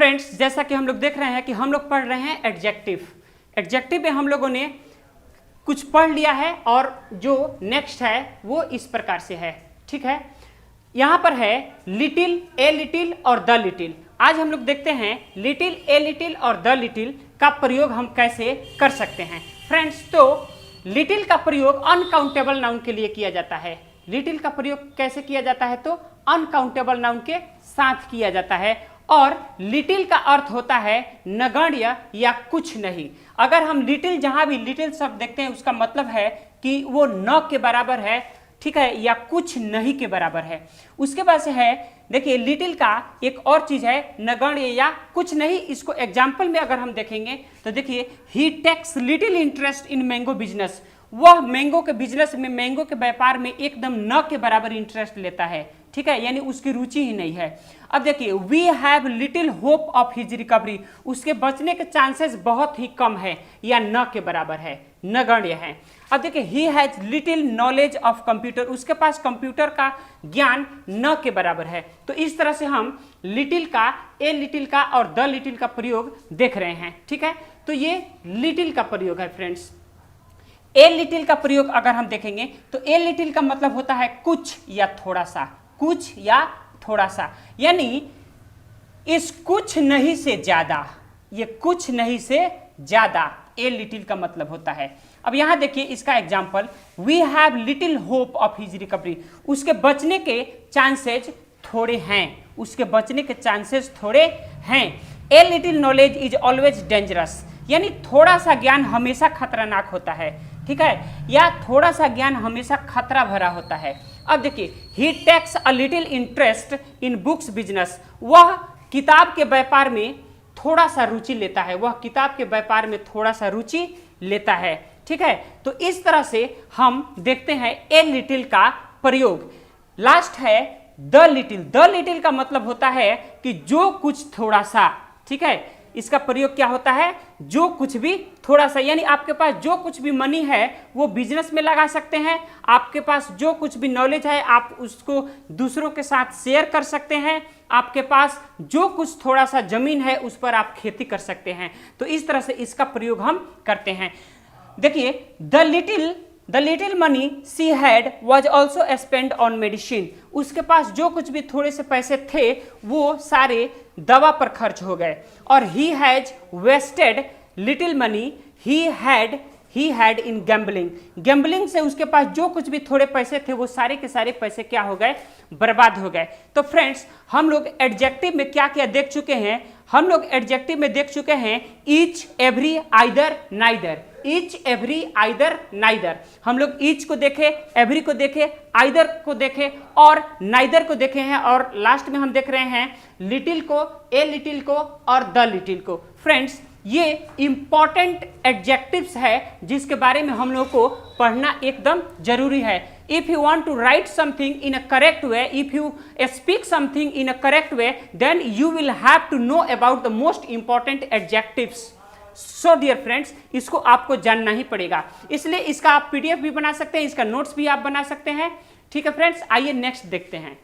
Friends जैसा कि हम लोग देख रहे हैं कि हम लोग पढ़ रहे हैं एडजेक्टिव। एडजेक्टिव में हम लोगों ने कुछ पढ़ लिया है और जो नेक्स्ट है वो इस प्रकार से है, ठीक है। यहां पर है लिटिल, ए लिटिल और द लिटिल। आज हम लोग देखते हैं लिटिल, ए लिटिल और द लिटिल का प्रयोग हम कैसे कर सकते हैं। फ्रेंड्स तो लिटिल का प्रयोग अनकाउंटेबल नाउन के लिए किया जाता है। लिटिल का प्रयोग कैसे किया जाता है तो अनकाउंटेबल नाउन के साथ किया जाता है और लिटिल का अर्थ होता है नगण्य या कुछ नहीं। अगर हम लिटिल, जहां भी लिटिल शब्द देखते हैं उसका मतलब है कि वो न के बराबर है, ठीक है, या कुछ नहीं के बराबर है। उसके बाद से है, देखिए लिटिल का एक और चीज है नगण्य या कुछ नहीं। इसको एग्जाम्पल में अगर हम देखेंगे तो देखिए he takes little interest in mango business. वह मैंगो के बिजनेस में, मैंगो के व्यापार में एकदम न के बराबर इंटरेस्ट लेता है, ठीक है, यानी उसकी रुचि ही नहीं है। अब देखिए we have little hope of his recovery. उसके बचने के चांसेस बहुत ही कम है या न के बराबर है, नगण्य है। अब देखिए he has little knowledge of computer. उसके पास कंप्यूटर का ज्ञान न के बराबर है। तो इस तरह से हम लिटिल का, ए लिटिल का और द लिटिल का प्रयोग देख रहे हैं, ठीक है। तो ये लिटिल का प्रयोग है फ्रेंड्स। ए लिटिल का प्रयोग अगर हम देखेंगे तो ए लिटिल का मतलब होता है कुछ या थोड़ा सा, कुछ या थोड़ा सा, यानी इस कुछ नहीं से ज्यादा, ये कुछ नहीं से ज्यादा ए लिटिल का मतलब होता है। अब यहां देखिए इसका example, we have little hope of his recovery. उसके बचने के चांसेस थोड़े हैं, उसके बचने के चांसेस थोड़े हैं। A little knowledge is always dangerous, यानी थोड़ा सा ज्ञान हमेशा खतरनाक होता है, ठीक है, या थोड़ा सा ज्ञान हमेशा खतरा भरा होता है। अब देखिए he takes a little interest in books business. वह किताब के व्यापार में थोड़ा सा रुचि लेता है, वह किताब के व्यापार में थोड़ा सा रुचि लेता है, ठीक है। तो इस तरह से हम देखते हैं ए लिटिल का प्रयोग। लास्ट है द लिटिल। द लिटिल का मतलब होता है कि जो कुछ थोड़ा सा, ठीक है। इसका प्रयोग क्या होता है, जो कुछ भी थोड़ा सा, यानी आपके पास जो कुछ भी मनी है वो बिजनेस में लगा सकते हैं। आपके पास जो कुछ भी नॉलेज है आप उसको दूसरों के साथ शेयर कर सकते हैं। आपके पास जो कुछ थोड़ा सा जमीन है उस पर आप खेती कर सकते हैं। तो इस तरह से इसका प्रयोग हम करते हैं। देखिए the little money she had was also spend on medicine. उसके पास जो कुछ भी थोड़े से पैसे थे वो सारे दवा पर खर्च हो गए। और he has wasted little money he had in gambling. Gambling से उसके पास जो कुछ भी थोड़े पैसे थे वो सारे के सारे पैसे क्या हो गए, बर्बाद हो गए। तो फ्रेंड्स हम लोग एडजेक्टिव में क्या क्या देख चुके हैं, हम लोग एडजेक्टिव में देख चुके हैं each, every, either, neither. Each, every, either, neither. हम लोग ईच को देखे, एवरी को देखे, आइदर को देखे और नाइदर को देखे हैं। और लास्ट में हम देख रहे हैं लिटिल को, ए लिटिल को और द लिटिल को। फ्रेंड्स ये इंपॉर्टेंट एडजेक्टिव्स है जिसके बारे में हम लोग को पढ़ना एकदम जरूरी है। If you want to write something in a correct way, if you speak something in a correct way, then you will have to know about the most important adjectives. So dear friends, इसको आपको जानना ही पड़ेगा। इसलिए इसका आप PDF भी बना सकते हैं, इसका नोट्स भी आप बना सकते हैं, ठीक है फ्रेंड्स। आइए नेक्स्ट देखते हैं।